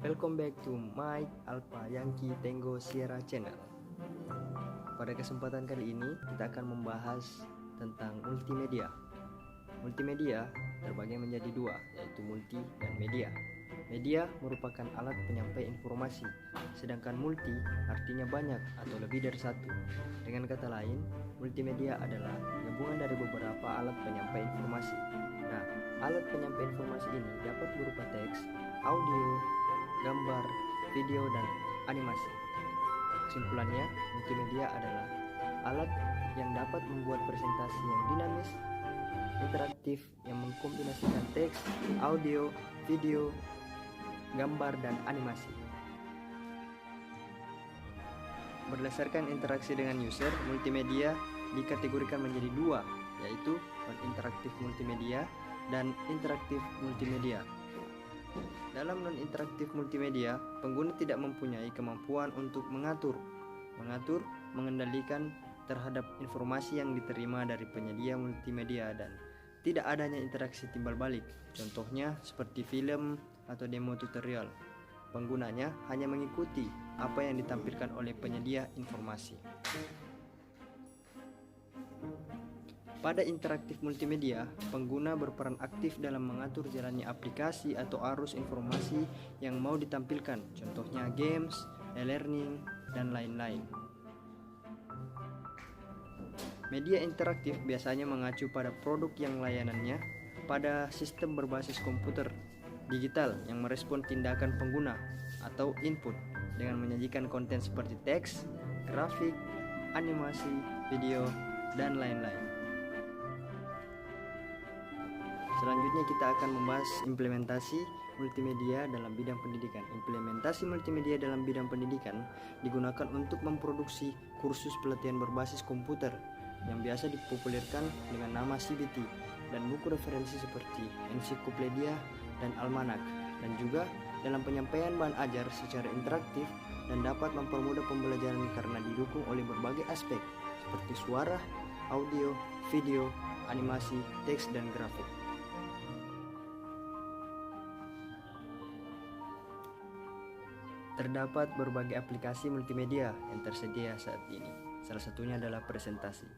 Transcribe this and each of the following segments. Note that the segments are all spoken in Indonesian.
Welcome back to Mike Alpha Yankee Tango Sierra Channel. Pada kesempatan kali ini kita akan membahas tentang multimedia. Multimedia terbagi menjadi dua, yaitu multi dan media. Media merupakan alat penyampai informasi, sedangkan multi artinya banyak atau lebih dari satu. Dengan kata lain, multimedia adalah gabungan dari beberapa alat penyampai informasi. Nah, alat penyampai informasi ini dapat berupa teks, audio, gambar, video, dan animasi. Kesimpulannya, multimedia adalah alat yang dapat membuat presentasi yang dinamis, interaktif, yang mengkombinasikan teks, audio, video, gambar, dan animasi. Berdasarkan interaksi dengan user, multimedia dikategorikan menjadi dua, yaitu non-interaktif multimedia dan interaktif multimedia. Dalam non-interaktif multimedia, pengguna tidak mempunyai kemampuan untuk mengatur, mengendalikan terhadap informasi yang diterima dari penyedia multimedia dan tidak adanya interaksi timbal balik. Contohnya seperti film atau demo tutorial. Penggunanya hanya mengikuti apa yang ditampilkan oleh penyedia informasi. Pada interaktif multimedia, pengguna berperan aktif dalam mengatur jalannya aplikasi atau arus informasi yang mau ditampilkan, contohnya games, e-learning, dan lain-lain. Media interaktif biasanya mengacu pada produk yang layanannya pada sistem berbasis komputer digital yang merespon tindakan pengguna atau input dengan menyajikan konten seperti teks, grafik, animasi, video, dan lain-lain. Selanjutnya kita akan membahas implementasi multimedia dalam bidang pendidikan. Implementasi multimedia dalam bidang pendidikan digunakan untuk memproduksi kursus pelatihan berbasis komputer yang biasa dipopulerkan dengan nama CBT dan buku referensi seperti ensiklopedia dan almanak, dan juga dalam penyampaian bahan ajar secara interaktif dan dapat mempermudah pembelajaran karena didukung oleh berbagai aspek seperti suara, audio, video, animasi, teks, dan grafik. Terdapat berbagai aplikasi multimedia yang tersedia saat ini. Salah satunya adalah presentasi.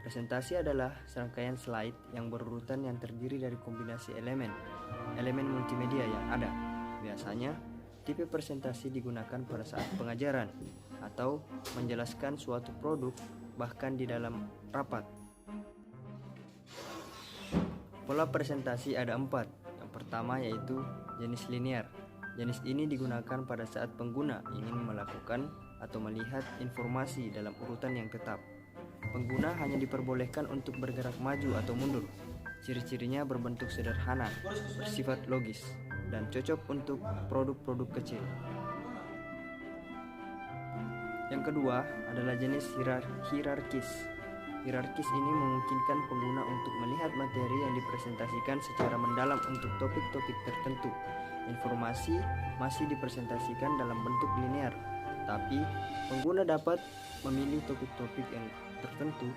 Presentasi adalah serangkaian slide yang berurutan yang terdiri dari kombinasi elemen multimedia yang ada. Biasanya, tipe presentasi digunakan pada saat pengajaran atau menjelaskan suatu produk, bahkan di dalam rapat. Pola presentasi ada 4. Yang pertama yaitu jenis linear. Jenis ini digunakan pada saat pengguna ingin melakukan atau melihat informasi dalam urutan yang tetap. Pengguna hanya diperbolehkan untuk bergerak maju atau mundur. Ciri-cirinya berbentuk sederhana, bersifat logis, dan cocok untuk produk-produk kecil. Yang kedua adalah jenis hierarkis. Hierarkis ini memungkinkan pengguna untuk melihat materi yang dipresentasikan secara mendalam untuk topik-topik tertentu. Informasi masih dipresentasikan dalam bentuk linear, tapi pengguna dapat memilih topik-topik yang tertentu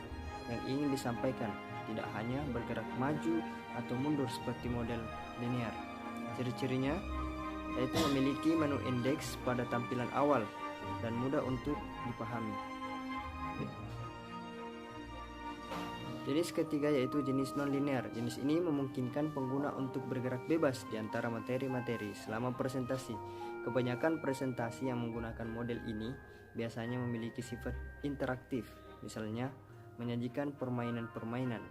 yang ingin disampaikan, tidak hanya bergerak maju atau mundur seperti model linear. Ciri-cirinya yaitu memiliki menu indeks pada tampilan awal dan mudah untuk dipahami. Jenis ketiga yaitu jenis non-linear. Jenis ini memungkinkan pengguna untuk bergerak bebas di antara materi-materi selama presentasi. Kebanyakan presentasi yang menggunakan model ini biasanya memiliki sifat interaktif, misalnya menyajikan permainan-permainan.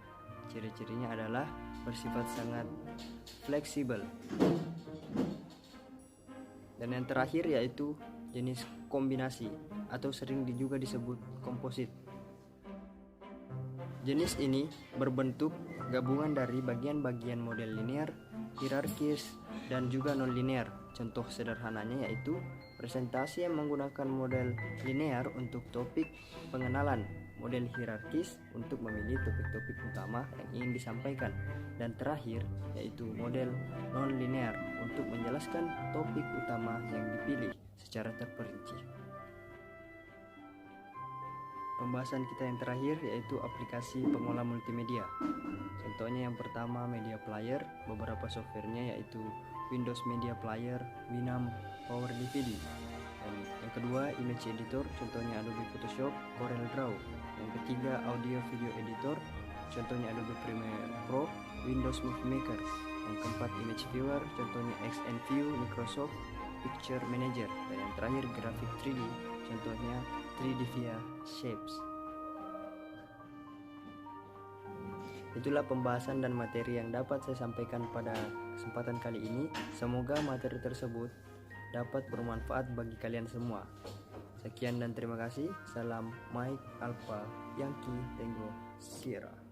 Ciri-cirinya adalah bersifat sangat fleksibel. Dan yang terakhir yaitu jenis kombinasi atau sering juga disebut komposit. Jenis ini berbentuk gabungan dari bagian-bagian model linear, hierarkis, dan juga non-linear. Contoh sederhananya yaitu presentasi yang menggunakan model linear untuk topik pengenalan, model hierarkis untuk memilih topik-topik utama yang ingin disampaikan, dan terakhir yaitu model non-linear untuk menjelaskan topik utama yang dipilih secara terperinci. pembahasan kita yang terakhir yaitu aplikasi pengolah multimedia. Contohnya yang pertama Media Player, beberapa softwarenya yaitu Windows Media Player, Winamp, Power DVD. Dan yang kedua Image Editor, contohnya Adobe Photoshop, CorelDRAW. Yang ketiga Audio Video Editor, contohnya Adobe Premiere Pro, Windows Movie Maker. Yang keempat Image Viewer, contohnya XNView, Microsoft Picture Manager. Dan yang terakhir Graphic 3D, contohnya 3D via Shapes. Itulah pembahasan dan materi yang dapat saya sampaikan pada kesempatan kali ini. Semoga materi tersebut dapat bermanfaat bagi kalian semua. Sekian dan terima kasih. Salam Mike Alpha Yankee Tango Sierra.